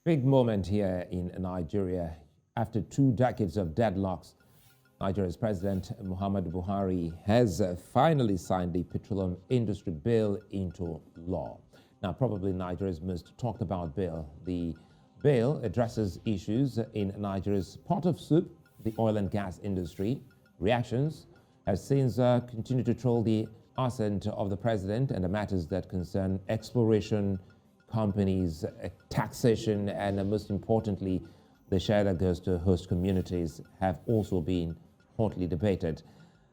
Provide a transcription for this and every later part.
Big moment here in Nigeria. After 2 decades of deadlocks, Nigeria's President Muhammadu Buhari has finally signed the Petroleum Industry Bill into law. Now, probably Nigeria's most talked about bill. The bill addresses issues in Nigeria's pot of soup, the oil and gas industry. Reactions have since continued to troll the assent of the president and the matters that concern exploration, companies, taxation, and most importantly, the share that goes to host communities have also been hotly debated.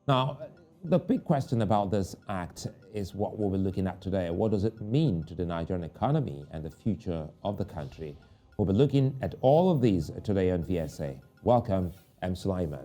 Now, the big question about this act is what we'll be looking at today. What does it mean to the Nigerian economy and the future of the country? We'll be looking at all of these today on VSA. Welcome, I'm Sulai.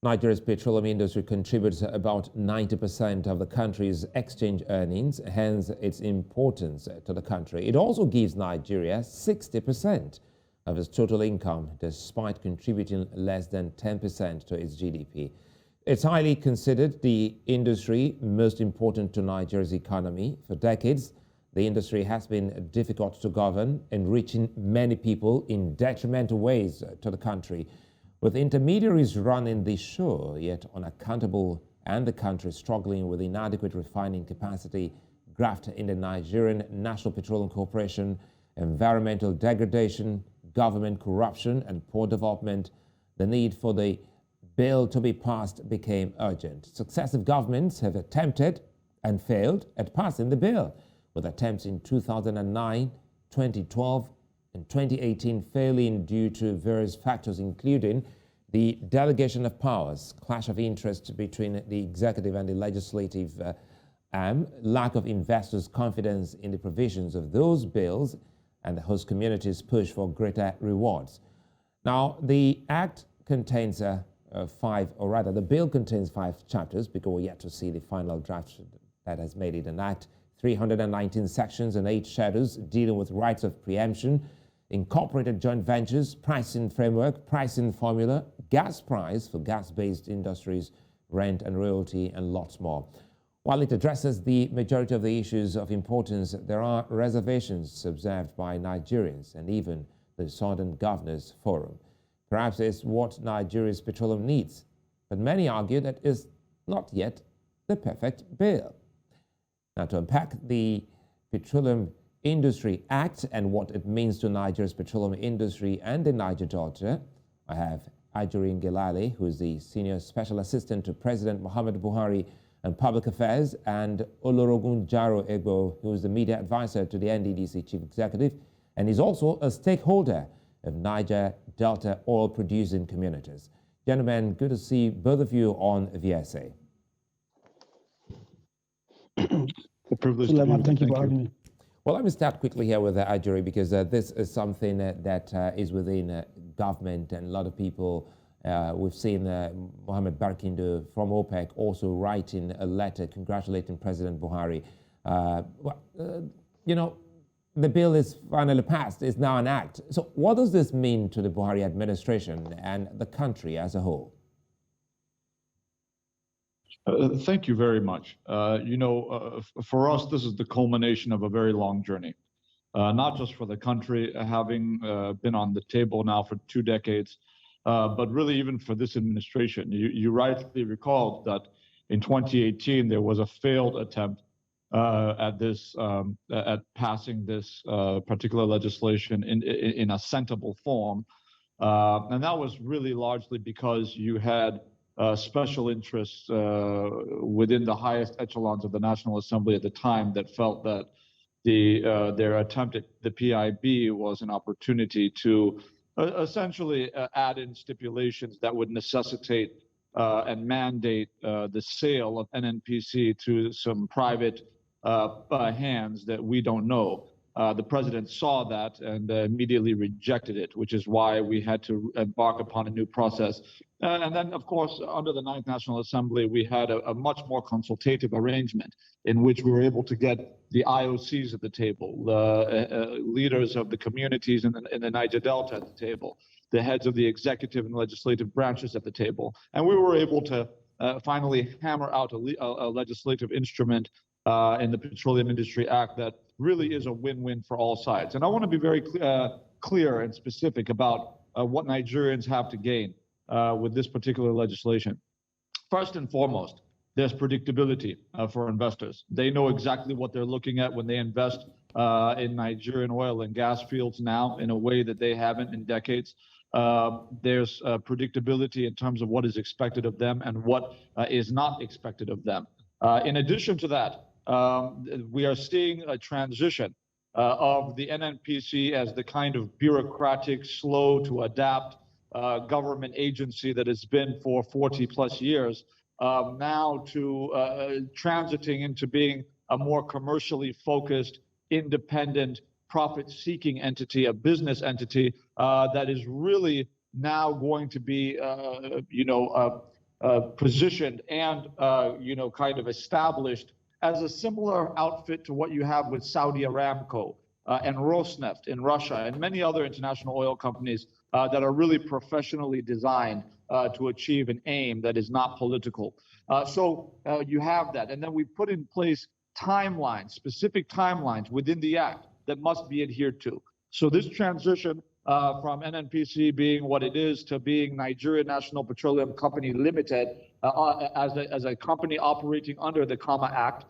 Nigeria's petroleum industry contributes about 90% of the country's exchange earnings, hence its importance to the country. It also gives Nigeria 60% of its total income, despite contributing less than 10% to its GDP. It's highly considered the industry most important to Nigeria's economy. For decades, the industry has been difficult to govern, enriching many people in detrimental ways to the country. With intermediaries running the show, yet unaccountable, and the country struggling with inadequate refining capacity, graft in the Nigerian National Petroleum Corporation, environmental degradation, government corruption, and poor development, the need for the bill to be passed became urgent. Successive governments have attempted and failed at passing the bill, with attempts in 2009, 2012, in 2018 failing due to various factors, including the delegation of powers, clash of interest between the executive and the legislative arm, lack of investors' confidence in the provisions of those bills, and the host communities' push for greater rewards. Now, the act contains the bill contains 5 chapters, because we're yet to see the final draft that has made it an act. 319 sections and 8 schedules dealing with rights of preemption, incorporated joint ventures, pricing framework, pricing formula, gas price for gas-based industries, rent and royalty, and lots more. While it addresses the majority of the issues of importance, there are reservations observed by Nigerians and even the Southern Governors Forum. Perhaps it's what Nigeria's petroleum needs, but many argue that it's not yet the perfect bill. Now, to unpack the Petroleum Industry Act and what it means to Nigeria's petroleum industry and the Niger Delta, I have Ajuri Ngelale, who is the Senior Special Assistant to President Muhammadu Buhari on Public Affairs, and Olorogun Jaro Egbo, who is the Media Advisor to the NDDC Chief Executive, and is also a stakeholder of Niger Delta oil-producing communities. Gentlemen, good to see both of you on VSA. A privilege to be here. Thank you for having me. Well, let me start quickly here with Ajuri, because this is something that is within government, and a lot of people, we've seen Mohammed Barkindo from OPEC also writing a letter congratulating President Buhari. The bill is finally passed, it's now an act. So what does this mean to the Buhari administration and the country as a whole? Thank you very much. For us, this is the culmination of a very long journey, not just for the country, having been on the table now for 2 decades, but really even for this administration. You rightly recalled that in 2018, there was a failed attempt at passing this particular legislation in a sentable form. And that was really largely because you had special interests within the highest echelons of the National Assembly at the time that felt that their attempt at the PIB was an opportunity to essentially add in stipulations that would necessitate and mandate the sale of NNPC to some private hands that we don't know. The president saw that and immediately rejected it, which is why we had to embark upon a new process. And then, of course, under the Ninth National Assembly, we had a much more consultative arrangement in which we were able to get the IOCs at the table, the leaders of the communities in the Niger Delta at the table, the heads of the executive and legislative branches at the table. And we were able to finally hammer out a legislative instrument in the Petroleum Industry Act that really is a win-win for all sides. And I want to be very clear and specific about what Nigerians have to gain with this particular legislation. First and foremost, there's predictability for investors. They know exactly what they're looking at when they invest in Nigerian oil and gas fields now in a way that they haven't in decades. There's predictability in terms of what is expected of them and what is not expected of them. In addition to that, we are seeing a transition of the NNPC as the kind of bureaucratic, slow to adapt government agency that has been for 40 plus years, now to transiting into being a more commercially focused, independent, profit-seeking entity, a business entity that is really now going to be, positioned and, kind of established as a similar outfit to what you have with Saudi Aramco and Rosneft in Russia and many other international oil companies that are really professionally designed to achieve an aim that is not political. So you have that. And then we put in place timelines, specific timelines within the act that must be adhered to. So this transition from NNPC being what it is to being Nigeria National Petroleum Company Limited as a company operating under the CAMA Act,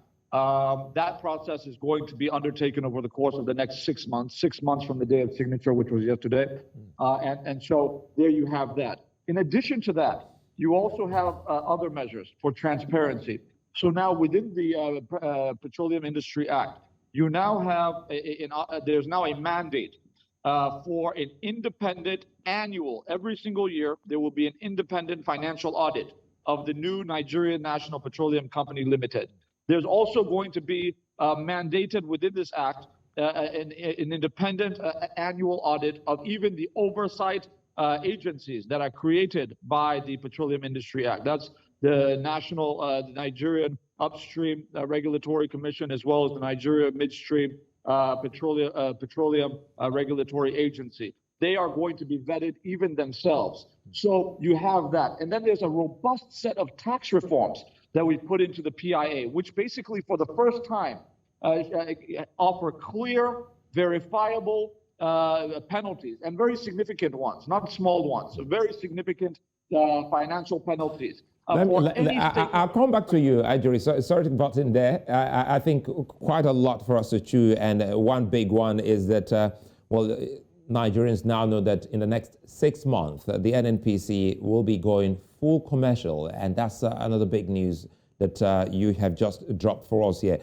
that process is going to be undertaken over the course of the next 6 months from the day of signature, which was yesterday. And so there you have that. In addition to that, you also have other measures for transparency. So now within the Petroleum Industry Act, you now have, there's now a mandate for an independent annual, every single year, there will be an independent financial audit of the new Nigerian National Petroleum Company Limited. There's also going to be mandated within this act an independent annual audit of even the oversight agencies that are created by the Petroleum Industry Act. That's the the Nigerian Upstream Regulatory Commission, as well as the Nigeria Midstream Petroleum Regulatory Agency. They are going to be vetted even themselves. So you have that. And then there's a robust set of tax reforms that we put into the PIA, which basically for the first time offer clear, verifiable penalties, and very significant ones, not small ones, so very significant financial penalties. I'll come back to you, Ajuri. Sorry to butt in there. I think quite a lot for us to chew, and one big one is that, Nigerians now know that in the next 6 months, the NNPC will be going full commercial, and that's another big news that you have just dropped for us here.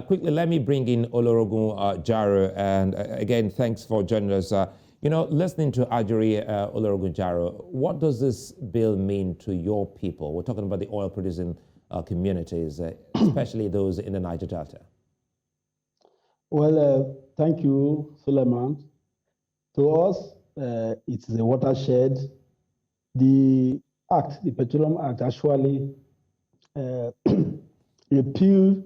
Quickly, let me bring in Olorogun Jaro, and again, thanks for joining us. Listening to Ajuri Olorogun Jaro, what does this bill mean to your people? We're talking about the oil-producing communities, especially those in the Niger Delta. Well, thank you, Suleiman. To us, it's the watershed. The Act, the Petroleum Act, actually repealed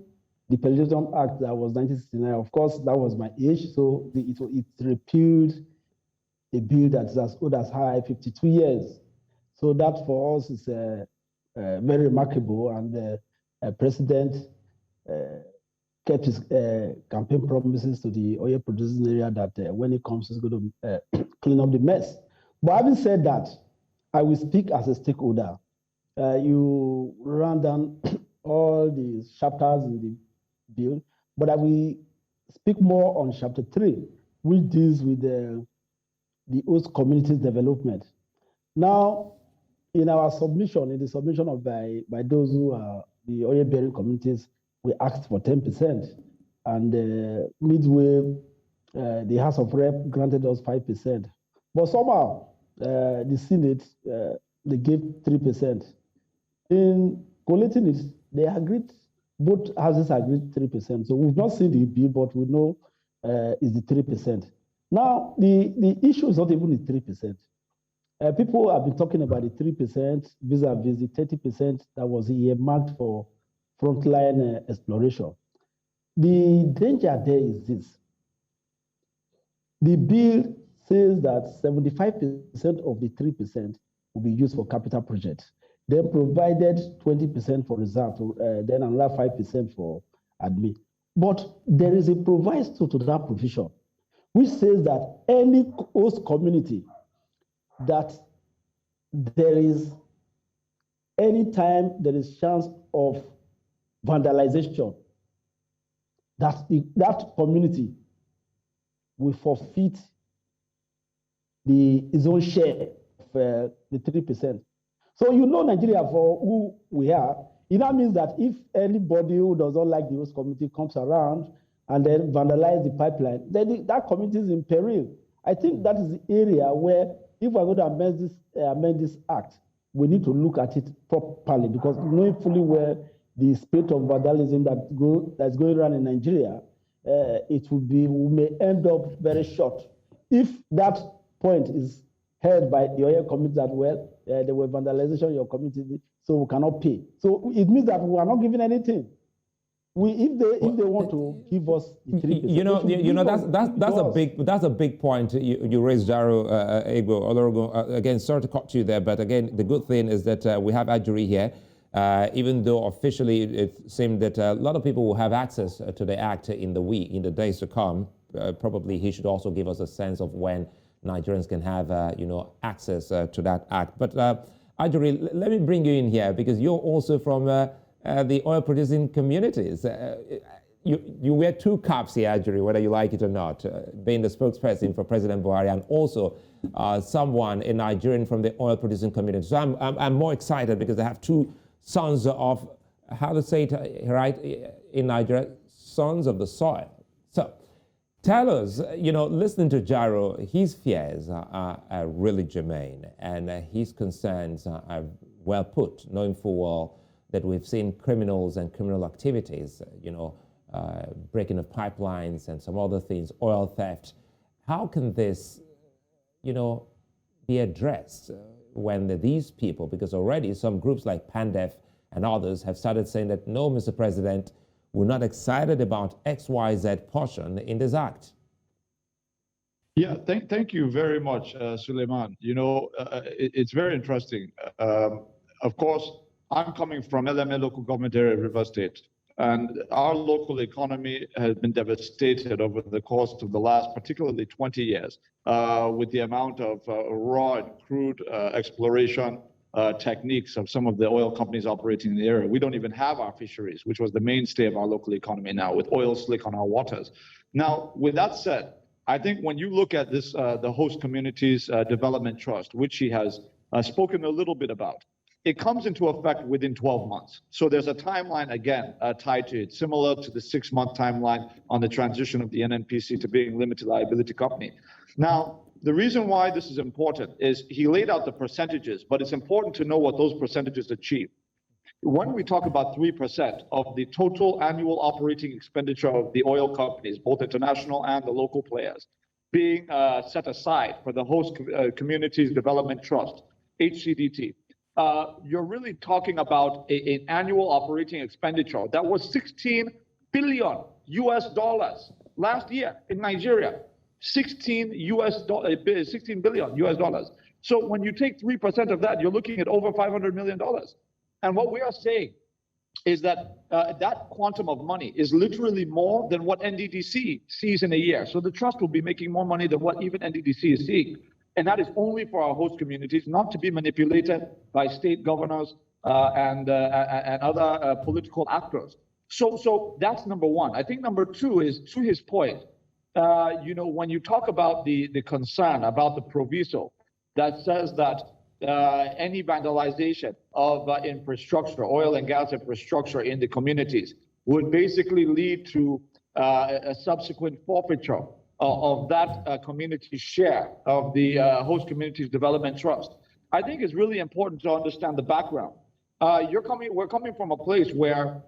the Petroleum Act that was 1969. Of course, that was my age, so it repealed a bill that's as old as 52 years. So that for us is very remarkable, and the president kept his campaign promises to the oil producing area that when it comes, he's going to clean up the mess. But having said that, I will speak as a stakeholder. You ran down all the chapters in the bill, but I will speak more on chapter 3, which deals with the host communities development. Now, in our submission, in the submission of by those who are the oil-bearing communities, we asked for 10%, and midway, the House of Rep granted us 5%. But somehow, the Senate, they gave 3%. In collating it, they agreed, both houses agreed 3%. So we've not seen the bill, but we know it's the 3%. Now, the issue is not even the 3%. People have been talking about the 3% vis-a-vis the 30% that was earmarked for frontline exploration. The danger there is this. The bill says that 75% of the 3% will be used for capital projects. Then provided 20% for reserve, then another 5% for admin. But there is a proviso to that provision, which says that any host community that there is any time there is chance of vandalization, that community will forfeit its own share of the 3%. So you know Nigeria for who we are. It that means that if anybody who does not like the host community comes around and then vandalize the pipeline, then that community is in peril. I think that is the area where, if we're going to amend this act, we need to look at it properly, because knowing fully well the spate of vandalism that's going around in Nigeria, we may end up very short. If that point is held by the oil community that, well, there were vandalization in your community, so we cannot pay. So it means that we are not giving anything. If they want to give us the 3%, that's a big point you raised, Jaro, Egbo, Olorogun. Again, sorry to cut you there, but again, the good thing is that we have Ajuri here. Even though officially it seemed that a lot of people will have access to the act in the days to come. Probably he should also give us a sense of when Nigerians can have access to that act. But Ajuri, let me bring you in here, because you're also from the oil-producing communities. You wear two caps here, Ajuri, whether you like it or not, being the spokesperson for President Buhari and also someone, a Nigerian from the oil-producing community. So I'm more excited because I have two sons of, how to say it right in Nigeria, sons of the soil. So tell us, listening to Jaro, his fears are really germane, and his concerns are well put, knowing full well that we've seen criminals and criminal activities, breaking of pipelines and some other things, oil theft. How can this, be addressed when these people, because already some groups like PANDEF and others have started saying that, no, Mr. President, we're not excited about XYZ portion in this act? Yeah, thank you very much, Suleiman. It's very interesting. Of course, I'm coming from LMA local government area, River State, and our local economy has been devastated over the course of the last, particularly 20 years, with the amount of raw and crude exploration techniques of some of the oil companies operating in the area. We don't even have our fisheries, which was the mainstay of our local economy now, with oil slick on our waters. Now, with that said, I think when you look at this, the Host Communities Development Trust, which he has spoken a little bit about, it comes into effect within 12 months. So there's a timeline, again, tied to it, similar to the 6-month timeline on the transition of the NNPC to being limited liability company. Now, the reason why this is important is he laid out the percentages, but it's important to know what those percentages achieve. When we talk about 3% of the total annual operating expenditure of the oil companies, both international and the local players, being set aside for the Host Communities Development Trust, HCDT, you're really talking about an annual operating expenditure that was $16 billion last year in Nigeria. $16 billion. So when you take 3% of that, you're looking at over $500 million. And what we are saying is that that quantum of money is literally more than what NDDC sees in a year. So the trust will be making more money than what even NDDC is seeing. And that is only for our host communities, not to be manipulated by state governors and other political actors. So that's number one. I think number two is, to his point, when you talk about the concern about the proviso that says that any vandalization of infrastructure, oil and gas infrastructure in the communities would basically lead to a subsequent forfeiture of that community's share of the Host Communities Development Trust. I think it's really important to understand the background. We're coming from a place where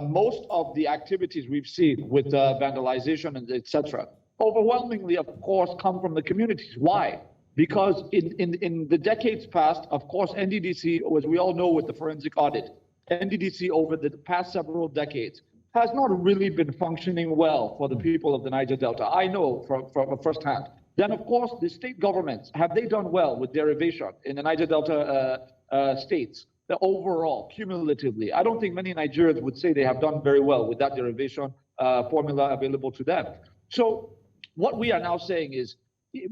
most of the activities we've seen with vandalization and et cetera, overwhelmingly, of course, come from the communities. Why? because in the decades past, of course, NDDC, as we all know with the forensic audit, NDDC over the past several decades has not really been functioning well for the people of the Niger Delta. I know from firsthand. Then, of course, the state governments, have they done well with derivation in the Niger Delta states? Overall, cumulatively, I don't think many Nigerians would say they have done very well with that derivation formula available to them. So what we are now saying is,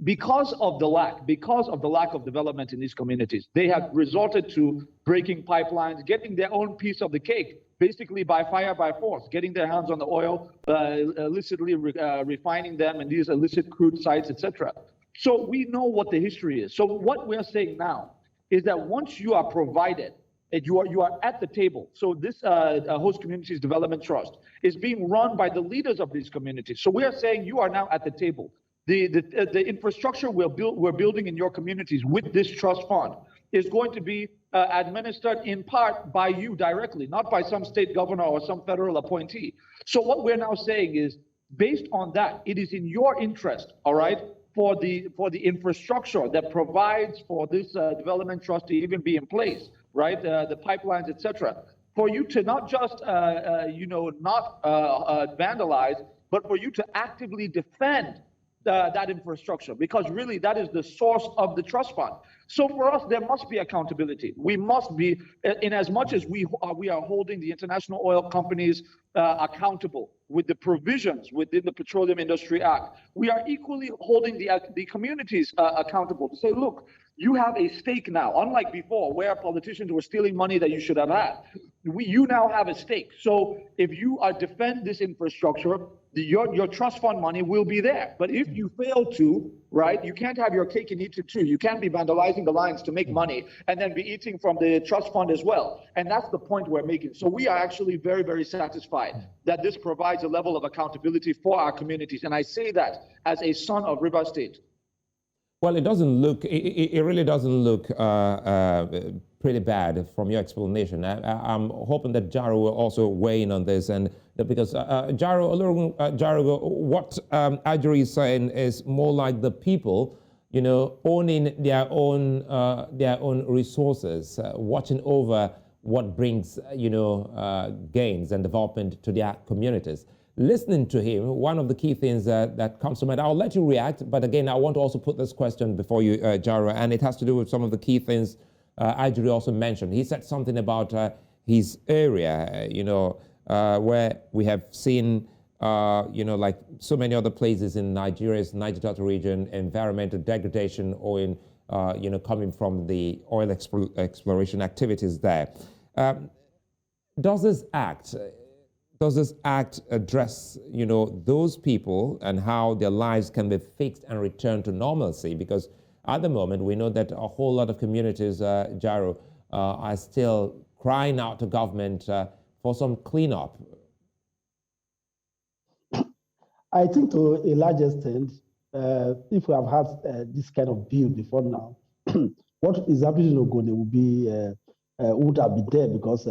because of the lack of development in these communities, they have resorted to breaking pipelines, getting their own piece of the cake, basically by fire, by force, getting their hands on the oil, illicitly refining them in these illicit crude sites, etc. So we know what the history is. So what we're saying now is that once you are provided, and you are at the table. So this Host Communities Development Trust is being run by the leaders of these communities. So we are saying you are now at the table. The infrastructure we're building in your communities with this trust fund is going to be administered in part by you directly, not by some state governor or some federal appointee. So what we're now saying is, based on that, it is in your interest, all right, for the infrastructure that provides for this development trust to even be in place, right? The pipelines, etc. For you to not just not vandalize, but for you to actively defend that infrastructure, because really that is the source of the trust fund. So for us, there must be accountability. We must be, in as much as we are holding the international oil companies accountable with the provisions within the Petroleum Industry Act, we are equally holding the communities accountable to say, look, you have a stake now, unlike before where politicians were stealing money that you should have had. You now have a stake. So if you defend this infrastructure, your trust fund money will be there. But if you fail to, right, you can't have your cake and eat it too. You can't be vandalizing the lines to make money and then be eating from the trust fund as well. And that's the point we're making. So we are actually very, very satisfied that this provides a level of accountability for our communities. And I say that as a son of River State. Well, it doesn't look, it really doesn't look pretty bad from your explanation. I'm hoping that Jaro will also weigh in on this, and because Jaro, what Ajuri is saying is more like the people, owning their own resources, watching over what brings, gains and development to their communities. Listening to him, one of the key things that comes to mind, I'll let you react, but again, I want to also put this question before you, Jaro, and it has to do with some of the key things Ajuri also mentioned. He said something about his area, where we have seen, like so many other places in Nigeria's Niger Delta region, environmental degradation owing, coming from the oil exploration activities there. Does this act address, those people and how their lives can be fixed and returned to normalcy? Because at the moment, we know that a whole lot of communities, Jaro, are still crying out to government for some cleanup. I think to a large extent, if we have had this kind of bill before now, what is happening in Ogoni will be, would have been there, because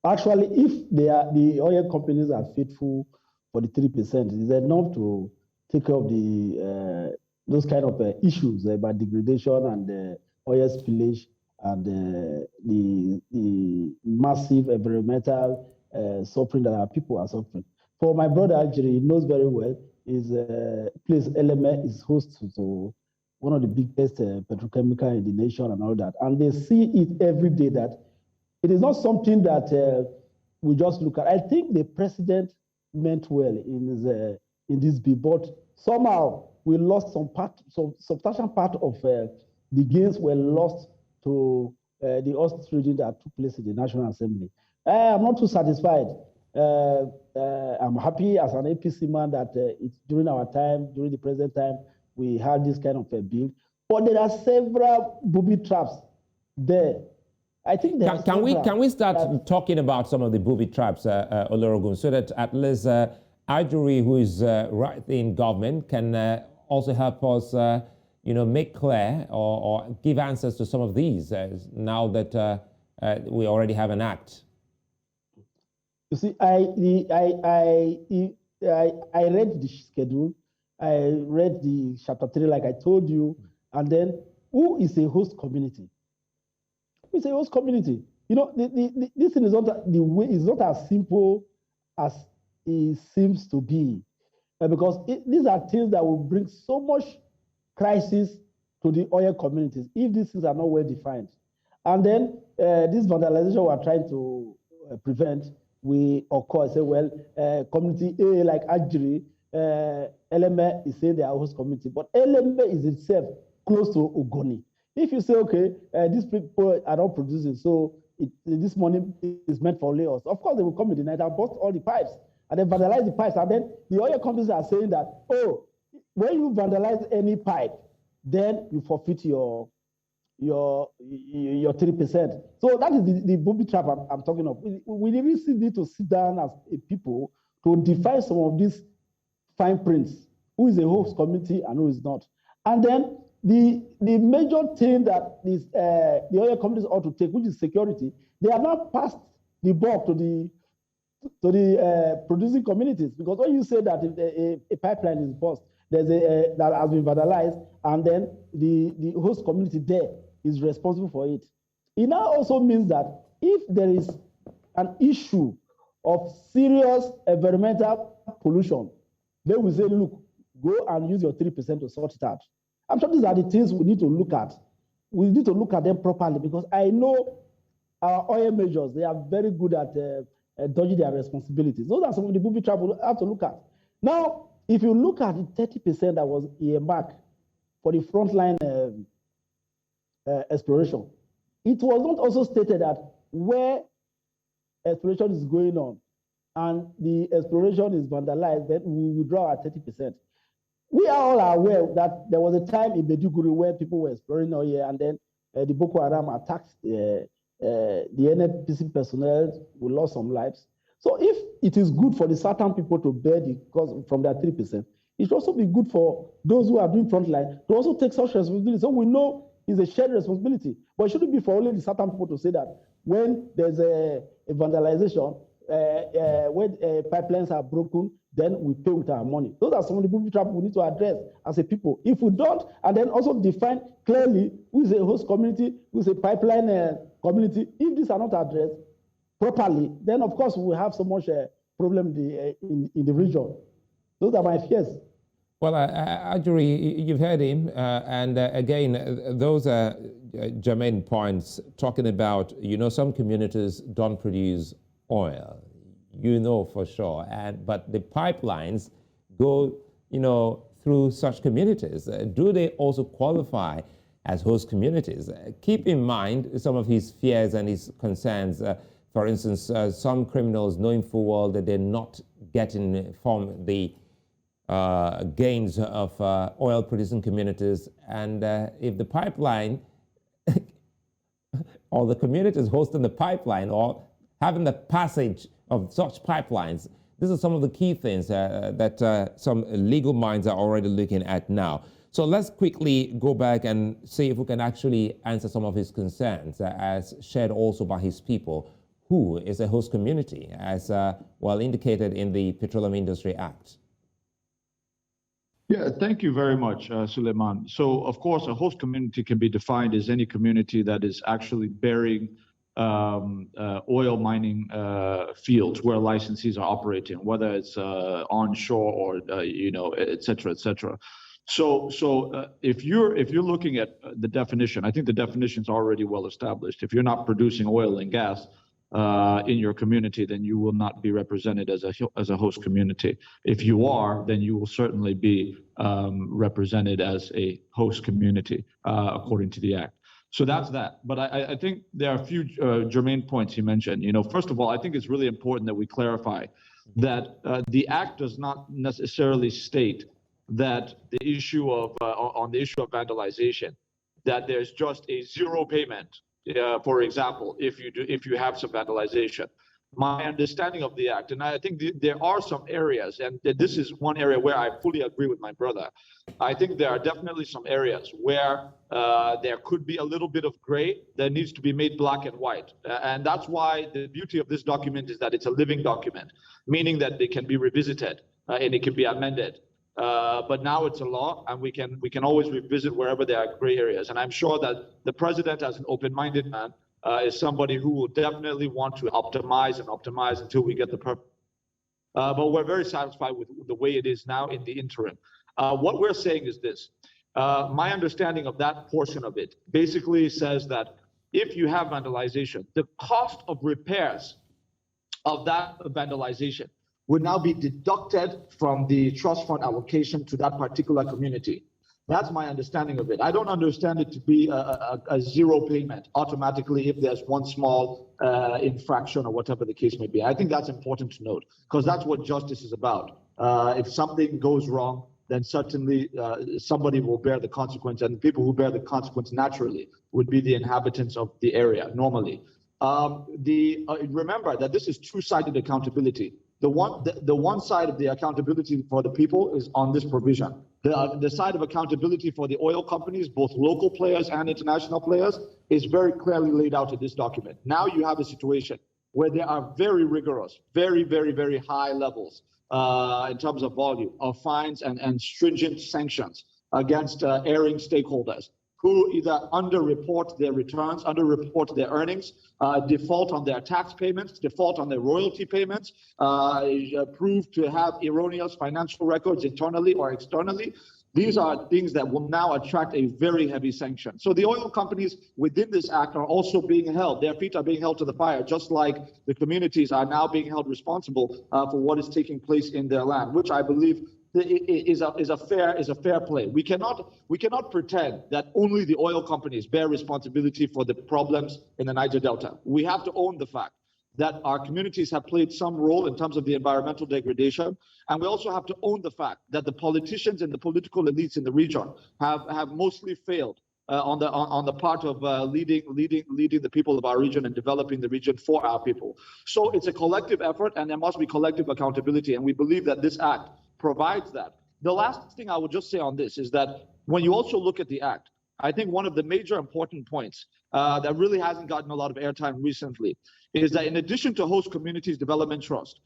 actually, if the oil companies are faithful for the 3%, it's enough to take care of the those kind of issues about degradation and oil spillage and the massive environmental suffering that our people are suffering. For my brother, actually, he knows very well, his place LMA is host to one of the biggest petrochemical in the nation and all that. And they see it every day that it is not something that we just look at. I think the president meant well in this bill, but somehow we lost some substantial part of the gains were lost to the ostrich trading that took place in the National Assembly. I'm not too satisfied. I'm happy as an APC man that it's during our time, during the present time, we had this kind of a bill. But there are several booby traps there. I think can we start talking about some of the booby traps, Olorogun, so that at least Ajuri, who is right in government, can also help us, make clear or give answers to some of these now that we already have an act. You see, I read the schedule, I read the chapter 3, like I told you, and then who is a host community? Who is a host community? You know, this thing is not the way. It's not as simple as it seems to be, because these are things that will bring so much crisis to the oil communities if these things are not well defined. And then this vandalization we are trying to prevent, we of course say, well, community A like Ajuri, Eleme is saying they are host community, but Eleme is itself close to Ogoni. If you say, okay, these people are not producing, so this money is meant for Lagos, of course they will come in the night and bust all the pipes and then vandalize the pipes. And then the oil companies are saying that, oh, when you vandalize any pipe, then you forfeit your 3%. So that is the booby trap I'm talking of. We really need to sit down as a people to define some of these fine prints. Who is a host community and who is not? And then the major thing that the oil companies ought to take, which is security, they have not passed the buck to the producing communities. Because when you say that if a pipeline is burst, there's that has been vandalized, and then the host community there is responsible for it. It now also means that if there is an issue of serious environmental pollution, they will say, look, go and use your 3% to sort it out. I'm sure these are the things we need to look at. We need to look at them properly, because I know our oil majors, they are very good at dodging their responsibilities. Those are some of the booby traps we have to look at. Now, if you look at the 30% that was earmarked for the frontline exploration, it was not also stated that where exploration is going on and the exploration is vandalized, then we withdraw our 30%. We are all aware that there was a time in Maiduguri where people were exploring oil, and then the Boko Haram attacked the NNPC personnel. We lost some lives. So if it is good for the certain people to bear the cost from their 3%, it should also be good for those who are doing frontline to also take such responsibility. So we know it's a shared responsibility, but it shouldn't be for only the certain people to say that when there's a vandalization, when pipelines are broken, then we pay with our money. Those are some of the booby traps we need to address as a people. If we don't, and then also define clearly who is a host community, who is a pipeline community, if these are not addressed properly, then of course we will have so much problem in the region. Those are my fears. Well, Ajuri, you've heard him, and again, those are germane points talking about, some communities don't produce oil, for sure, but the pipelines go, through such communities. Do they also qualify as host communities? Keep in mind some of his fears and his concerns. For instance, some criminals knowing full well that they're not getting from the gains of oil-producing communities, and if the pipeline or the communities hosting the pipeline or having the passage of such pipelines, these are some of the key things that some legal minds are already looking at now. So let's quickly go back and see if we can actually answer some of his concerns as shared also by his people. Who is a host community, as indicated in the Petroleum Industry Act? Yeah, thank you very much, Suleiman. So, of course, a host community can be defined as any community that is actually bearing oil mining fields where licensees are operating, whether it's onshore or et cetera, et cetera. So if you're looking at the definition, I think the definition is already well established. If you're not producing oil and gas in your community, then you will not be represented as a host community. If you are, then you will certainly be represented as a host community according to the Act. So that's that. But I think there are a few germane points you mentioned. First of all, I think it's really important that we clarify that the Act does not necessarily state that the issue of on the issue of vandalization, that there's just a zero payment. For example, if you have some vandalization. My understanding of the Act, and I think there are some areas, and this is one area where I fully agree with my brother. I think there are definitely some areas where there could be a little bit of gray that needs to be made black and white. And that's why the beauty of this document is that it's a living document, meaning that it can be revisited and it can be amended. But now it's a law, and we can always revisit wherever there are gray areas. And I'm sure that the president, as an open-minded man, is somebody who will definitely want to optimize until we get the perfect. But we're very satisfied with the way it is now in the interim. What we're saying is this. My understanding of that portion of it basically says that if you have vandalization, the cost of repairs of that vandalization would now be deducted from the trust fund allocation to that particular community. That's my understanding of it. I don't understand it to be a zero payment automatically if there's one small infraction or whatever the case may be. I think that's important to note, because that's what justice is about. If something goes wrong, then certainly somebody will bear the consequence, and the people who bear the consequence naturally would be the inhabitants of the area normally. Remember that this is two-sided accountability. The one side of the accountability for the people is on this provision. The side of accountability for the oil companies, both local players and international players, is very clearly laid out in this document. Now you have a situation where there are very rigorous, very, very, very high levels in terms of volume of fines and stringent sanctions against erring stakeholders who either underreport their returns, underreport their earnings, default on their tax payments, default on their royalty payments, prove to have erroneous financial records internally or externally. These are things that will now attract a very heavy sanction. So the oil companies within this act are also being held. Their feet are being held to the fire, just like the communities are now being held responsible for what is taking place in their land, which I believe is a fair play. We cannot pretend that only the oil companies bear responsibility for the problems in the Niger Delta. We have to own the fact that our communities have played some role in terms of the environmental degradation, and we also have to own the fact that the politicians and the political elites in the region have mostly failed on the part of leading the people of our region and developing the region for our people. So it's a collective effort, and there must be collective accountability, and we believe that this act provides that. The last thing I would just say on this is that when you also look at the act, I think one of the major important points that really hasn't gotten a lot of airtime recently is that in addition to Host Communities Development Trust,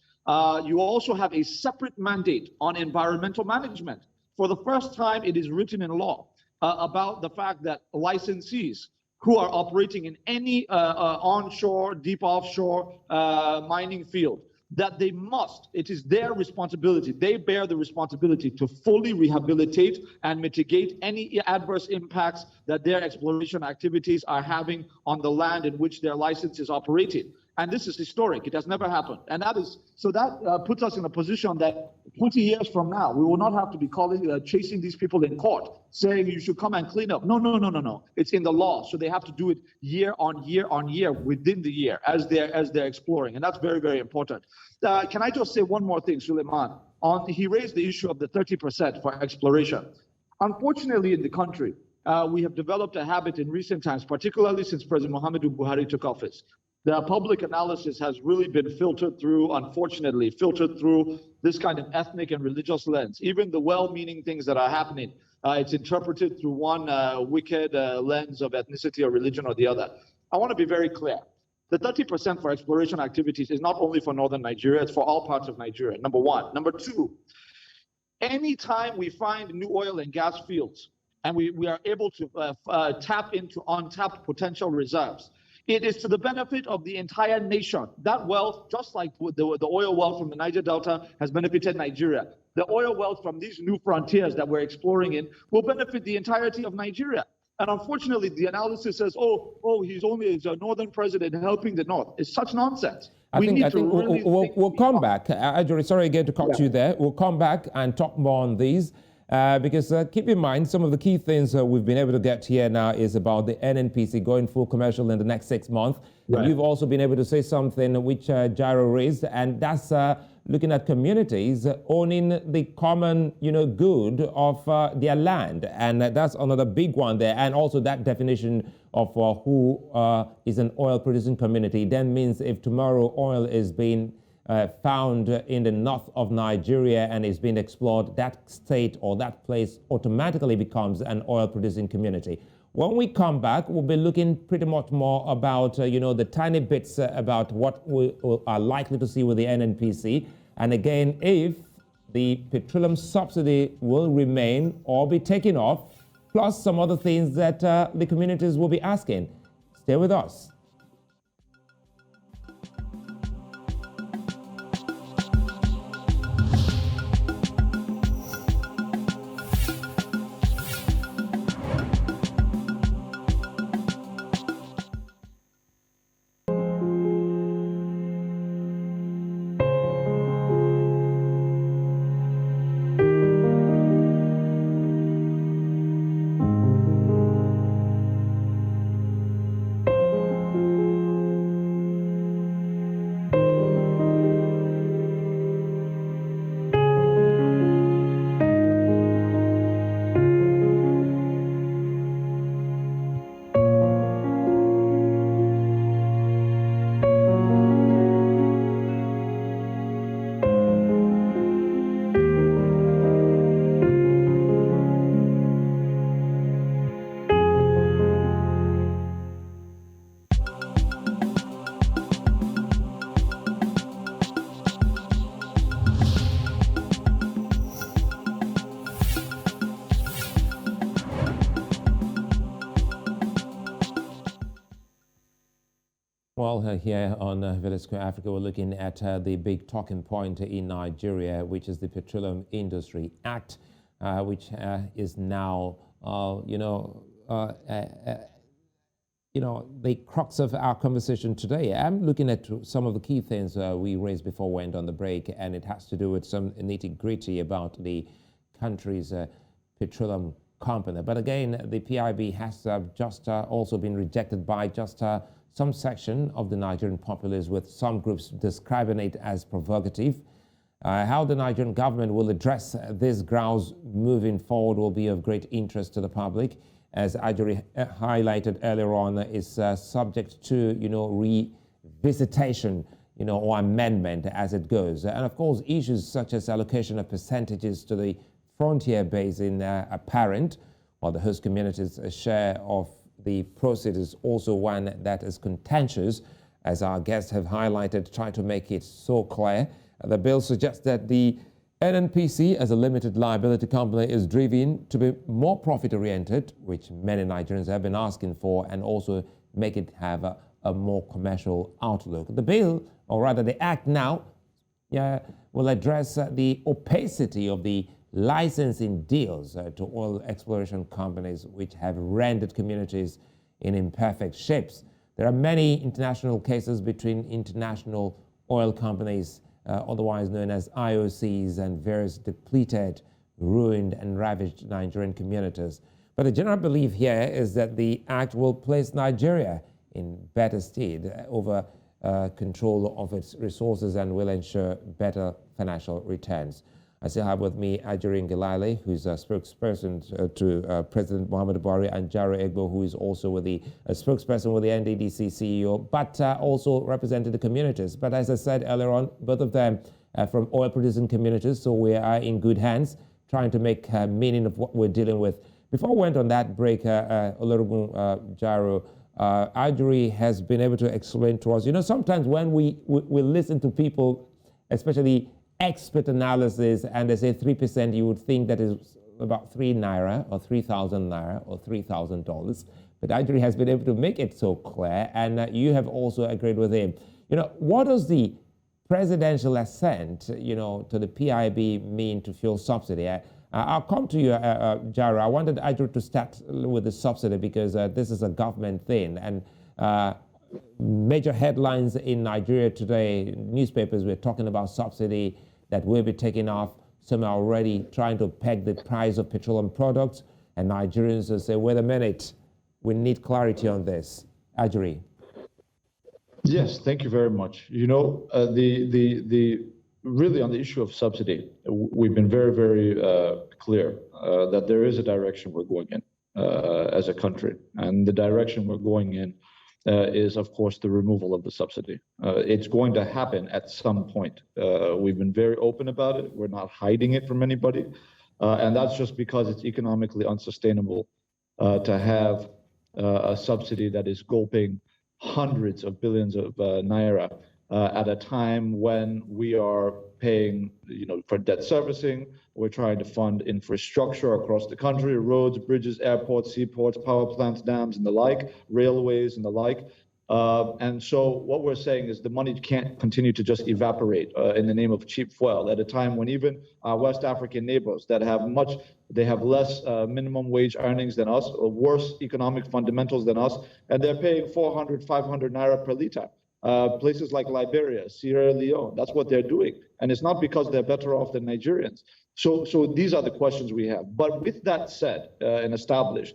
you also have a separate mandate on environmental management. For the first time, it is written in law about the fact that licensees who are operating in any onshore, deep offshore mining field, that they must, it is their responsibility, they bear the responsibility to fully rehabilitate and mitigate any adverse impacts that their exploration activities are having on the land in which their license is operating. And this is historic. It has never happened. And that puts us in a position that 20 years from now, we will not have to be chasing these people in court, saying you should come and clean up. No. It's in the law. So they have to do it year on year on year within the year as they're exploring. And that's very, very important. Can I just say one more thing, Suleiman? He raised the issue of the 30% for exploration. Unfortunately, in the country, we have developed a habit in recent times, particularly since President Muhammadu Buhari took office. The public analysis has really been unfortunately filtered through this kind of ethnic and religious lens. Even the well-meaning things that are happening, it's interpreted through one wicked lens of ethnicity or religion or the other. I want to be very clear. The 30% for exploration activities is not only for northern Nigeria, it's for all parts of Nigeria, number one. Number two, anytime we find new oil and gas fields and we are able to tap into untapped potential reserves, it is to the benefit of the entire nation. That wealth, just like the oil wealth from the Niger Delta has benefited Nigeria, the oil wealth from these new frontiers that we're exploring in will benefit the entirety of Nigeria. And unfortunately, the analysis says, he's only a northern president helping the north. It's such nonsense. I think we'll come back. Ajuri, sorry again to cut you there. We'll come back and talk more on these. Because keep in mind, some of the key things we've been able to get here now is about the NNPC going full commercial in the next 6 months. Right. And you've also been able to say something which Jaro raised, and that's looking at communities owning the common, good of their land. And that's another big one there. And also that definition of who is an oil-producing community then means if tomorrow oil is being found in the north of Nigeria and is being explored, that state or that place automatically becomes an oil-producing community. When we come back, we'll be looking pretty much more about, the tiny bits about what we are likely to see with the NNPC. And again, if the petroleum subsidy will remain or be taken off, plus some other things that the communities will be asking. Stay with us. Well, here on Village Square Africa, we're looking at the big talking point in Nigeria, which is the Petroleum Industry Act, which is now, the crux of our conversation today. I'm looking at some of the key things we raised before we went on the break, and it has to do with some nitty-gritty about the country's petroleum company. But again, the PIB has just also been rejected by just some section of the Nigerian populace, with some groups describing it as provocative. How the Nigerian government will address these grounds moving forward will be of great interest to the public. As Ajuri highlighted earlier on, is subject to, revisitation, or amendment as it goes. And of course, issues such as allocation of percentages to the frontier basin are apparent, while the host communities' share of the proceeds is also one that is contentious, as our guests have highlighted, trying to make it so clear. The bill suggests that the NNPC, as a limited liability company, is driven to be more profit-oriented, which many Nigerians have been asking for, and also make it have a more commercial outlook. The bill, or rather the act now, will address the opacity of the licensing deals to oil exploration companies, which have rendered communities in imperfect shapes. There are many international cases between international oil companies, otherwise known as IOCs, and various depleted, ruined, and ravaged Nigerian communities. But the general belief here is that the act will place Nigeria in better stead over control of its resources and will ensure better financial returns. I still have with me Ajuri Ngelale, who's a spokesperson to President Muhammadu Buhari, and Jaro Egbo, who is also with the spokesperson with the NDDC CEO, but also represented the communities. But as I said earlier on, both of them from oil-producing communities, so we are in good hands, trying to make meaning of what we're dealing with. Before we went on that break, Olorogun, Jaro, Ajuri has been able to explain to us, sometimes when we listen to people, especially expert analysis, and they say 3%, you would think that is about 3 naira or 3,000 naira or $3,000. But Ajuri has been able to make it so clear, and you have also agreed with him. What does the presidential assent, to the PIB mean to fuel subsidy? I'll come to you, Jaro. I wanted Ajuri to start with the subsidy because this is a government thing, and major headlines in Nigeria today, newspapers were talking about subsidy that will be taken off. Some are already trying to peg the price of petroleum products, and Nigerians will say, wait a minute, we need clarity on this. Ajuri. Yes, thank you very much. Really on the issue of subsidy, we've been very, very clear that there is a direction we're going in as a country, and the direction we're going in is, of course, the removal of the subsidy. It's going to happen at some point. We've been very open about it. We're not hiding it from anybody. And that's just because it's economically unsustainable to have a subsidy that is gulping hundreds of billions of naira at a time when we are paying, for debt servicing. We're trying to fund infrastructure across the country, roads, bridges, airports, seaports, power plants, dams, and the like, railways and the like. And so what we're saying is the money can't continue to just evaporate in the name of cheap fuel at a time when even our West African neighbors that have less minimum wage earnings than us, worse economic fundamentals than us, and they're paying 400, 500 naira per liter. Places like Liberia, Sierra Leone, that's what they're doing. And it's not because they're better off than Nigerians. So these are the questions we have. But with that said and established,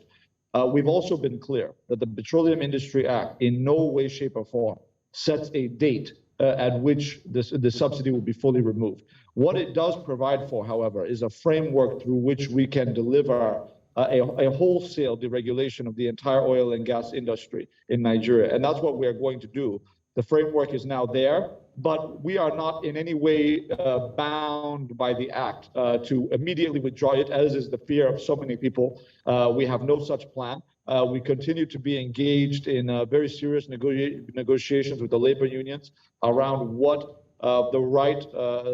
we've also been clear that the Petroleum Industry Act in no way, shape, or form sets a date at which the subsidy will be fully removed. What it does provide for, however, is a framework through which we can deliver a wholesale deregulation of the entire oil and gas industry in Nigeria. And that's what we are going to do. The framework is now there, but we are not in any way bound by the act to immediately withdraw it, as is the fear of so many people. We have no such plan. We continue to be engaged in very serious negotiations with the labor unions around what the right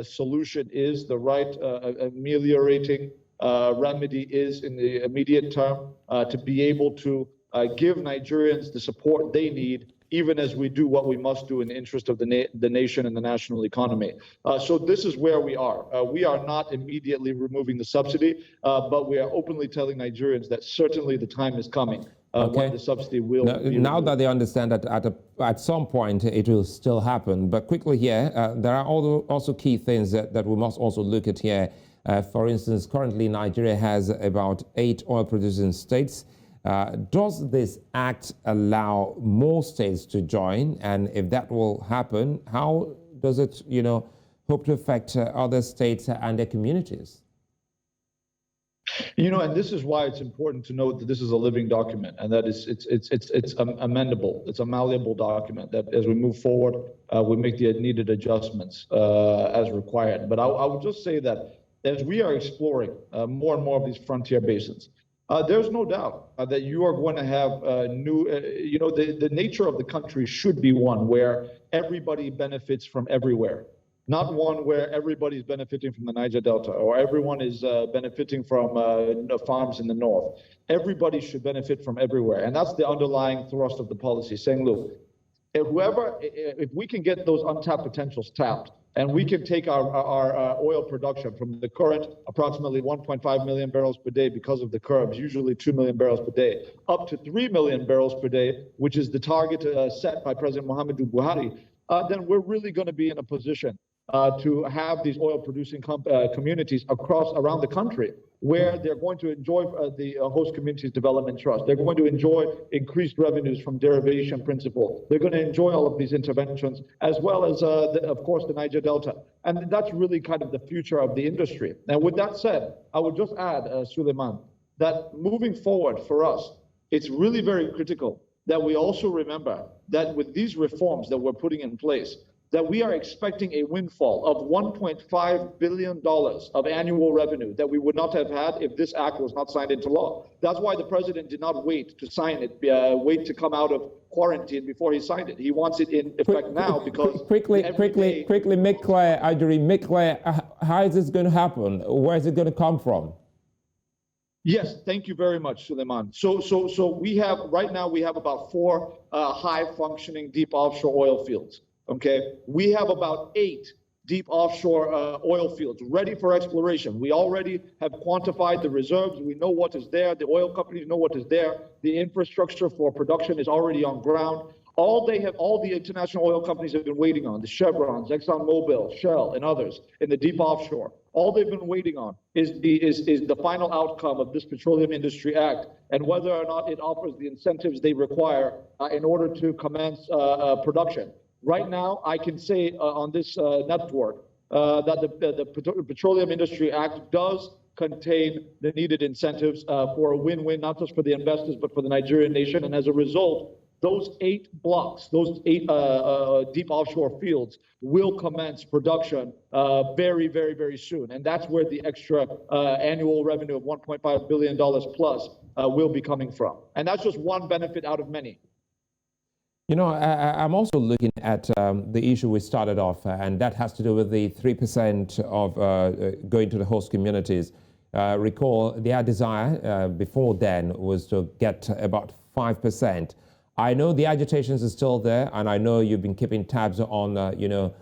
solution is, the right ameliorating remedy is in the immediate term to be able to give Nigerians the support they need, even as we do what we must do in the interest of the nation and the national economy. So this is where we are. We are not immediately removing the subsidy, but we are openly telling Nigerians that certainly the time is coming when the subsidy will be now removed. that they understand that at some point it will still happen. But quickly here, there are also key things that we must also look at here. For instance, currently Nigeria has about 8 oil-producing states. Does this act allow more states to join? And if that will happen, how does it, hope to affect other states and their communities? And this is why it's important to note that this is a living document and that it's amendable. It's a malleable document that as we move forward, we make the needed adjustments as required. But I would just say that as we are exploring more and more of these frontier basins, there's no doubt that you are going to have the nature of the country should be one where everybody benefits from everywhere, not one where everybody's benefiting from the Niger Delta or everyone is benefiting from farms in the north. Everybody should benefit from everywhere. And that's the underlying thrust of the policy, saying, look, if we can get those untapped potentials tapped, and we can take our oil production from the current approximately 1.5 million barrels per day because of the curbs, usually 2 million barrels per day, up to 3 million barrels per day, which is the target set by President Muhammadu Buhari, then we're really going to be in a position to have these oil-producing communities around the country where they're going to enjoy the Host Communities Development Trust. They're going to enjoy increased revenues from derivation principle. They're going to enjoy all of these interventions, as well as, of course, the Niger Delta. And that's really kind of the future of the industry. And with that said, I would just add, Suleiman, that moving forward for us, it's really very critical that we also remember that with these reforms that we're putting in place, that we are expecting a windfall of $1.5 billion of annual revenue that we would not have had if this act was not signed into law. That's why the president did not wait to sign it, wait to come out of quarantine before he signed it. He wants it in effect now because... Quickly make clear, Ajuri, make clear, how is this going to happen? Where is it going to come from? Yes, thank you very much, Suleiman. So we have, right now, we have about 4 high-functioning deep offshore oil fields. Okay, we have about 8 deep offshore oil fields ready for exploration. We already have quantified the reserves. We know what is there. The oil companies know what is there. The infrastructure for production is already on ground. All the international oil companies have been waiting on, the Chevrons, ExxonMobil, Shell, and others in the deep offshore. All they've been waiting on is the final outcome of this Petroleum Industry Act and whether or not it offers the incentives they require in order to commence production. Right now, I can say on this network that the Petroleum Industry Act does contain the needed incentives for a win-win, not just for the investors, but for the Nigerian nation. And as a result, those 8 blocks, those 8 deep offshore fields will commence production very, very, very soon. And that's where the extra annual revenue of $1.5 billion plus will be coming from. And that's just one benefit out of many. You know, I'm also looking at the issue we started off, and that has to do with the 3% of going to the host communities. Recall, their desire before then was to get about 5%. I know the agitations are still there, and I know you've been keeping tabs on,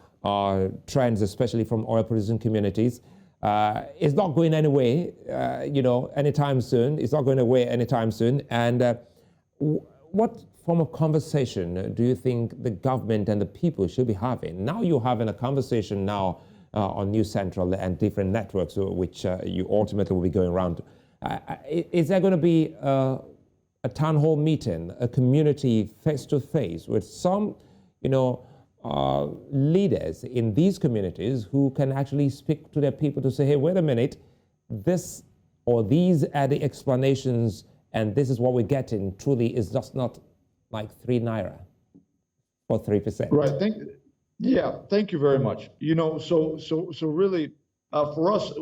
trends, especially from oil-producing communities. It's not going anywhere, anytime soon. It's not going away anytime soon. And what form of conversation do you think the government and the people should be having? Now you're having a conversation now on News Central and different networks, which you ultimately will be going around. Is there going to be a town hall meeting, a community face-to-face with some, leaders in these communities who can actually speak to their people to say, hey, wait a minute, this or these are the explanations and this is what we're getting truly is just not like 3 naira or 3%. Right. Thank you very much. So really, for us,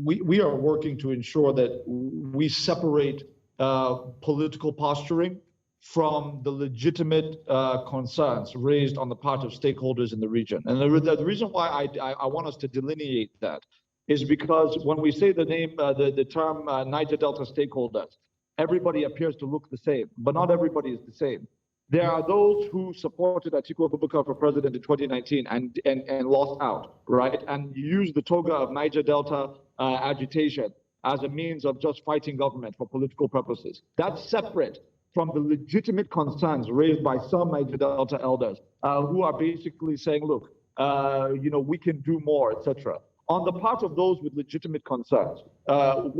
we are working to ensure that we separate political posturing from the legitimate concerns raised on the part of stakeholders in the region. And the reason why I want us to delineate that is because when we say the term Niger Delta stakeholders, everybody appears to look the same, but not everybody is the same. There are those who supported Atiku Abubakar for president in 2019 and lost out, right? And used the toga of Niger Delta agitation as a means of just fighting government for political purposes. That's separate from the legitimate concerns raised by some Niger Delta elders who are basically saying, look, we can do more, etc. On the part of those with legitimate concerns,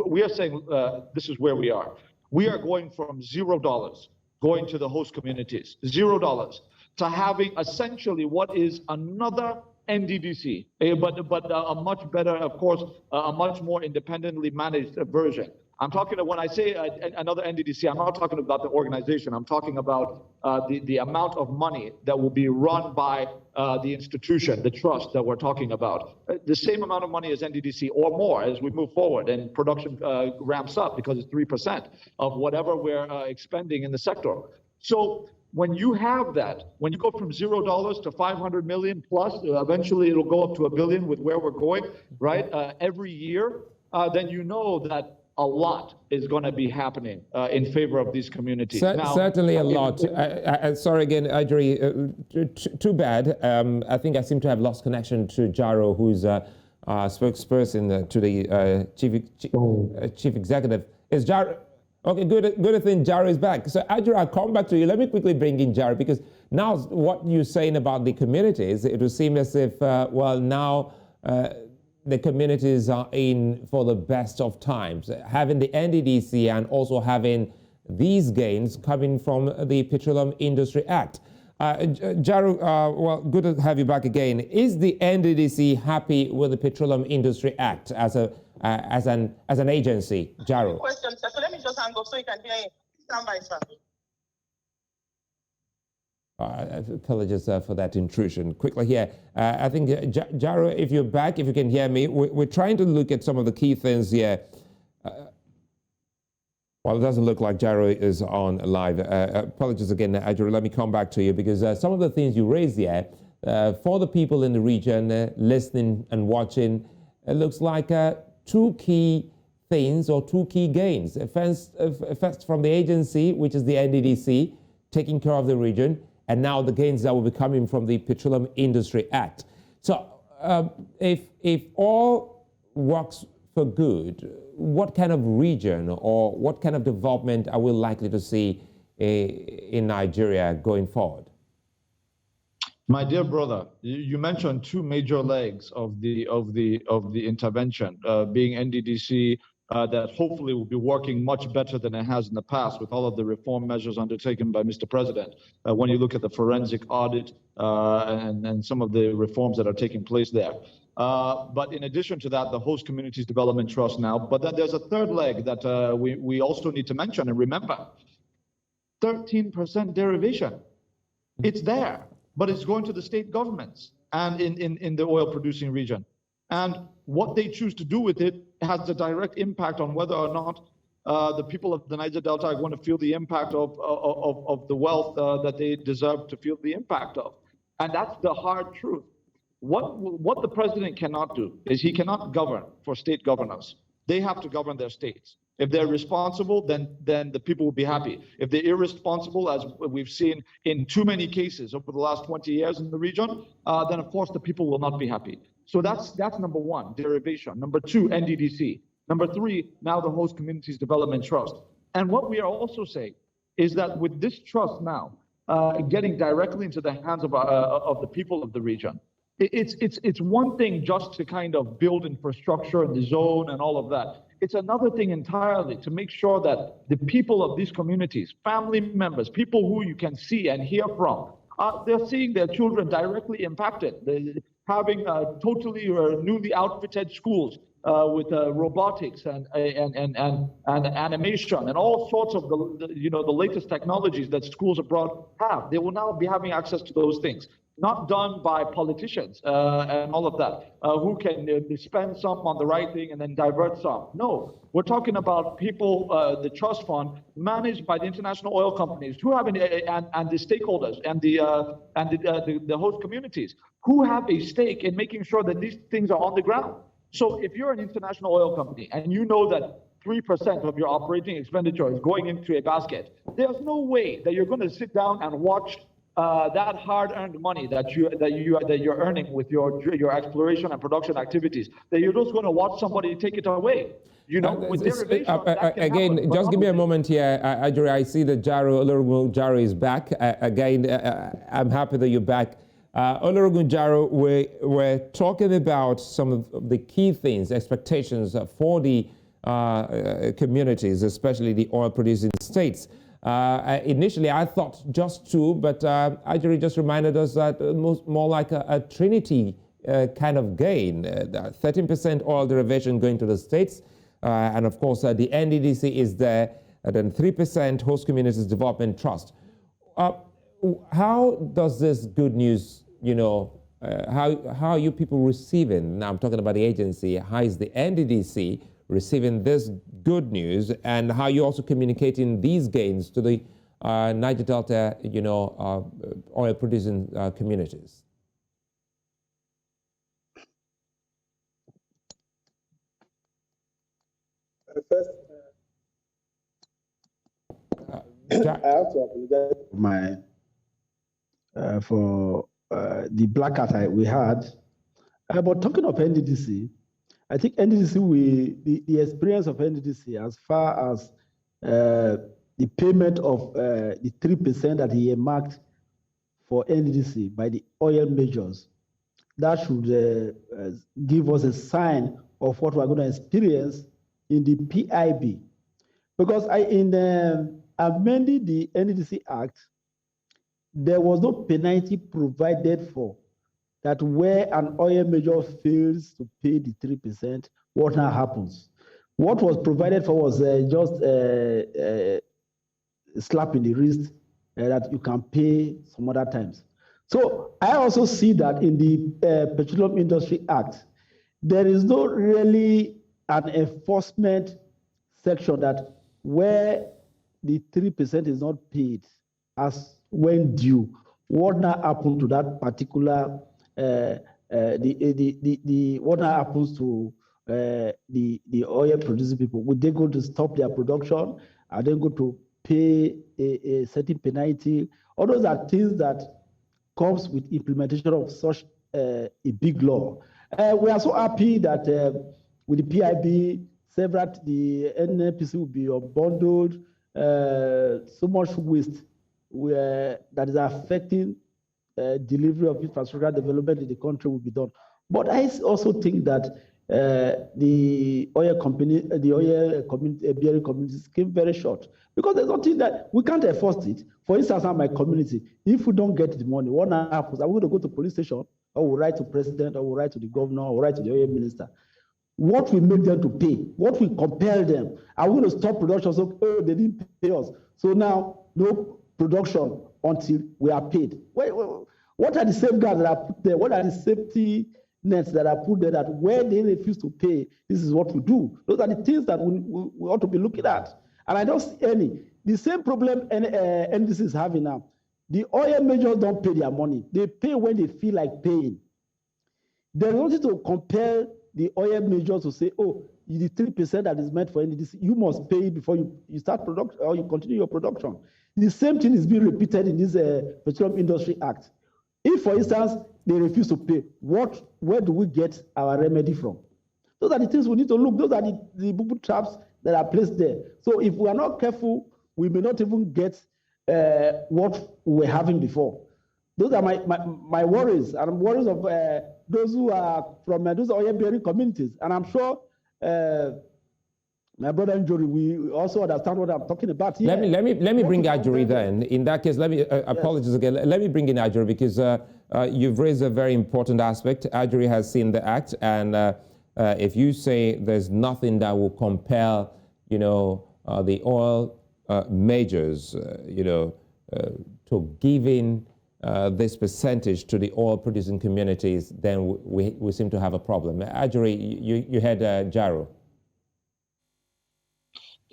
we are saying this is where we are. We are going from $0 going to the host communities, $0 to having essentially what is another NDDC, but a much better, of course, a much more independently managed version. I'm talking, when I say another NDDC, I'm not talking about the organization. I'm talking about the amount of money that will be run by the institution, the trust that we're talking about. The same amount of money as NDDC or more as we move forward and production ramps up because it's 3% of whatever we're expending in the sector. So when you have that, when you go from $0 to 500 million plus, eventually it'll go up to $1 billion with where we're going, right? Every year, then you know that a lot is going to be happening in favor of these communities. Certainly a lot. Sorry again, Ajuri, too bad. I think I seem to have lost connection to Jaro, who's a spokesperson to the chief executive. Is Jaro? Okay, good thing Jaro is back. So Ajuri, I'll come back to you. Let me quickly bring in Jaro, because now what you're saying about the communities, it would seem as if, now the communities are in for the best of times, having the NDDC and also having these gains coming from the Petroleum Industry Act. Jaro, well, good to have you back again. Is the NDDC happy with the Petroleum Industry Act as an agency? Jaro. Question, sir. So let me just hang up so you can hear it. Stand by, sir. Apologies for that intrusion. Quickly here, I think, Jaro, if you're back, if you can hear me, we're trying to look at some of the key things here. Well, it doesn't look like Jaro is on live. Apologies again, Ajuri. Let me come back to you, because some of the things you raised here, for the people in the region listening and watching, it looks like 2 key things or 2 key gains. First from the agency, which is the NDDC, taking care of the region, and now the gains that will be coming from the Petroleum Industry Act. So if all works for good, what kind of region or what kind of development are we likely to see in Nigeria going forward? My dear brother, you mentioned 2 major legs of the intervention, being NDDC, that hopefully will be working much better than it has in the past with all of the reform measures undertaken by Mr. President. When you look at the forensic audit and some of the reforms that are taking place there. But in addition to that, the Host Communities Development Trust now. But then there's a third leg that we also need to mention and remember. 13% derivation. It's there, but it's going to the state governments and in the oil producing region. And what they choose to do with it has a direct impact on whether or not The people of the Niger Delta are going to feel the impact of the wealth that they deserve to feel the impact of. And that's the hard truth. What the president cannot do is he cannot govern for state governors. They have to govern their states. If they're responsible, then the people will be happy. If they're irresponsible, as we've seen in too many cases over the last 20 years in the region, then of course the people will not be happy. So that's number one, derivation. Number two, NDDC. Number three, now the Host Communities Development Trust. And what we are also saying is that with this trust now getting directly into the hands of the people of the region, it's one thing just to kind of build infrastructure in the zone and all of that. It's another thing entirely to make sure that the people of these communities, family members, people who you can see and hear from, they're seeing their children directly impacted. They're having totally newly outfitted schools with robotics and animation and all sorts of the latest technologies that schools abroad have. They will now be having access to those things. Not done by politicians and all of that, who can spend some on the right thing and then divert some. No, we're talking about people, the trust fund managed by the international oil companies who have and the stakeholders and the host communities who have a stake in making sure that these things are on the ground. So if you're an international oil company and you know that 3% of your operating expenditure is going into a basket, there's no way that you're going to sit down and watch that hard-earned money that you're earning with your exploration and production activities, that you're just going to watch somebody take it away. With derivation, again, happen, just give me a moment here, Ajuri. I see that Olorogun Jaro is back. Again, I'm happy that you're back. Olorogun Jaro, we're talking about some of the key things, expectations for the communities, especially the oil-producing states. Initially, I thought just two, but Ajuri just reminded us that more like a Trinity kind of gain. 13% oil derivation going to the states, and of course the NDDC is there, and then 3% Host Communities Development Trust. How does this good news, how are you people receiving? Now I'm talking about the agency. How is the NDDC receiving this good news, and how you also communicating these gains to the Niger Delta, oil-producing communities? First, I have to apologize for the blackout we had. But talking of NDDC, I think NDDC, the experience of NDDC as far as the payment of the 3% that he earmarked for NDDC by the oil majors, that should give us a sign of what we're going to experience in the PIB. Because in amending the NDDC Act, there was no penalty provided for that where an oil major fails to pay the 3%, what now happens? What was provided for was just a slap in the wrist that you can pay some other times. So I also see that in the Petroleum Industry Act, there is no really an enforcement section that where the 3% is not paid as when due, what now happened to that particular what happens to the oil producing people? Would they go to stop their production? Are they going to pay a certain penalty? All those are things that comes with implementation of such a big law. We are so happy that with the PIB, the NNPC will be unbundled. So much waste that is affecting delivery of infrastructure development in the country will be done. But I also think that the oil bearing communities came very short, because there's nothing that we can't enforce it. For instance, in my community, if we don't get the money, what happens? Are we going to go to police station, or we write to president, or we write to the governor, or we write to the oil minister? What will make them to pay? What will compel them? Are we going to stop production? So they didn't pay us. So now no production until we are paid. What are the safeguards that are put there? What are the safety nets that are put there that where they refuse to pay, this is what we do. Those are the things that we ought to be looking at. And I don't see any. The same problem NDC is having now. The oil majors don't pay their money. They pay when they feel like paying. They wanted to compare the oil majors to say, oh, the 3% that is meant for NDDC, you must pay before you start production or you continue your production. The same thing is being repeated in this Petroleum Industry Act. If, for instance, they refuse to pay, where do we get our remedy from? Those are the things we need to look. Those are the boo-boo traps that are placed there. So if we are not careful, we may not even get what we were having before. Those are my worries, and worries of those who are from those oil-bearing communities. And I'm sure my brother Ajuri, we also understand what I'm talking about here. Let me bring Ajuri then. In that case, let me apologize again. Let me bring in Ajuri because you've raised a very important aspect. Ajuri has seen the act, and if you say there's nothing that will compel, the oil majors, to give in this percentage to the oil-producing communities, then we seem to have a problem. Ajuri, you had Jaro.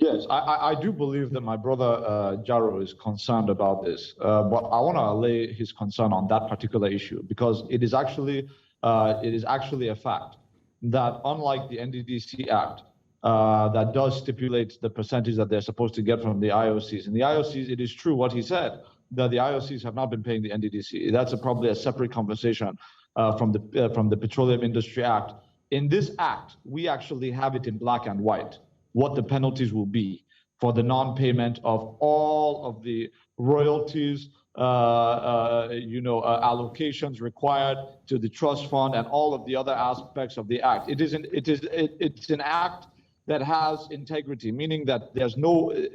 Yes, I do believe that my brother Jaro is concerned about this, but I want to allay his concern on that particular issue because it is actually a fact that unlike the NDDC Act, that does stipulate the percentage that they're supposed to get from the IOCs. In the IOCs, it is true what he said, that the IOCs have not been paying the NDDC. That's probably a separate conversation from the Petroleum Industry Act. In this act, we actually have it in black and white, what the penalties will be for the non-payment of all of the royalties, allocations required to the trust fund and all of the other aspects of the act. It's an act that has integrity, meaning that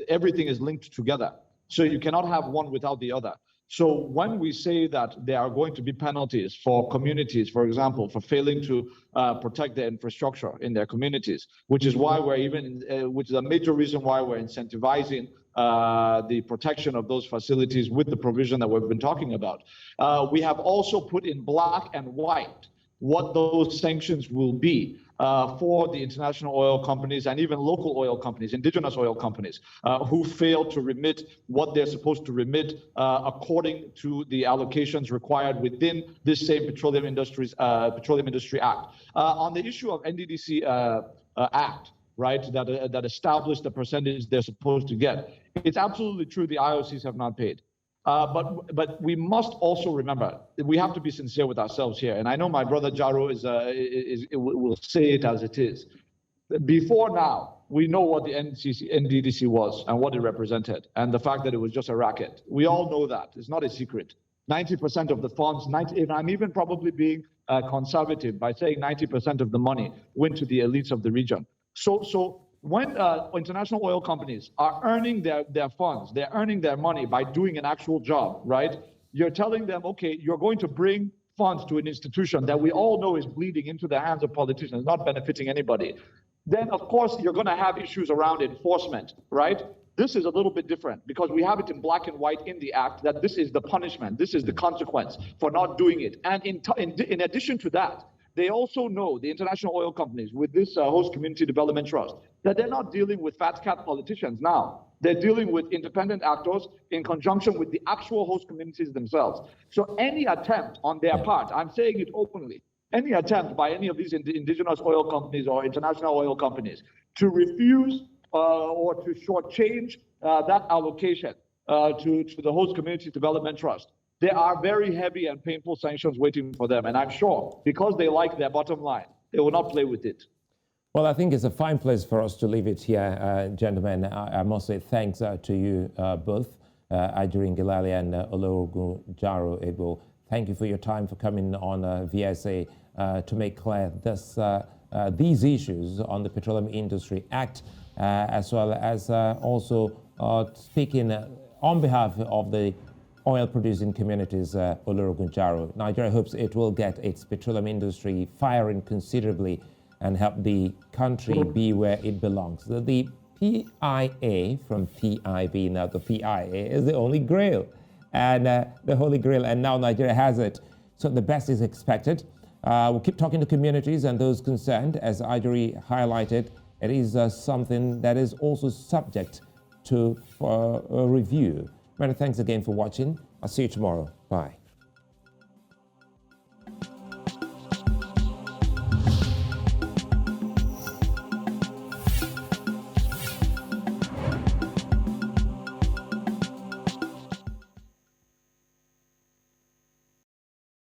everything is linked together. So you cannot have one without the other. So when we say that there are going to be penalties for communities, for example, for failing to protect their infrastructure in their communities, which is why which is a major reason why we're incentivizing the protection of those facilities with the provision that we've been talking about. We have also put in black and white what those sanctions will be for the international oil companies and even local oil companies, indigenous oil companies, who fail to remit what they're supposed to remit according to the allocations required within this same Petroleum Industry Act. On the issue of NDDC Act, right, that established the percentage they're supposed to get, it's absolutely true the IOCs have not paid. But we must also remember that we have to be sincere with ourselves here. And I know my brother Jaro will say it as it is. Before now, we know what the NDDC was and what it represented, and the fact that it was just a racket. We all know that. It's not a secret. 90% of the funds, and I'm even probably being conservative by saying 90% of the money went to the elites of the region. So when international oil companies are earning their funds, they're earning their money by doing an actual job, right? You're telling them, okay, you're going to bring funds to an institution that we all know is bleeding into the hands of politicians, not benefiting anybody. Then, of course, you're going to have issues around enforcement, right? This is a little bit different because we have it in black and white in the act that this is the punishment, this is the consequence for not doing it. And in addition to that, they also know, the international oil companies with this host community development trust, that they're not dealing with fat cat politicians now. They're dealing with independent actors in conjunction with the actual host communities themselves. So any attempt on their part, I'm saying it openly, any attempt by any of these indigenous oil companies or international oil companies to refuse or to shortchange that allocation to the host community development trust, there are very heavy and painful sanctions waiting for them. And I'm sure because they like their bottom line, they will not play with it. Well, I think it's a fine place for us to leave it here, gentlemen. I must say thanks to you both, Ajuri Ngelale and Olorogun Jaro Egbo. Thank you for your time, for coming on VSA to make clear these issues on the Petroleum Industry Act, as well as also speaking on behalf of the oil-producing communities, Olorogun Jaro. Nigeria hopes it will get its petroleum industry firing considerably and help the country be where it belongs. The PIA from PIB, now the PIA is the Holy Grail, and the Holy Grail, and now Nigeria has it. So the best is expected. We'll keep talking to communities and those concerned. As Ajuri highlighted, it is something that is also subject to a review. Many thanks again for watching. I'll see you tomorrow. Bye.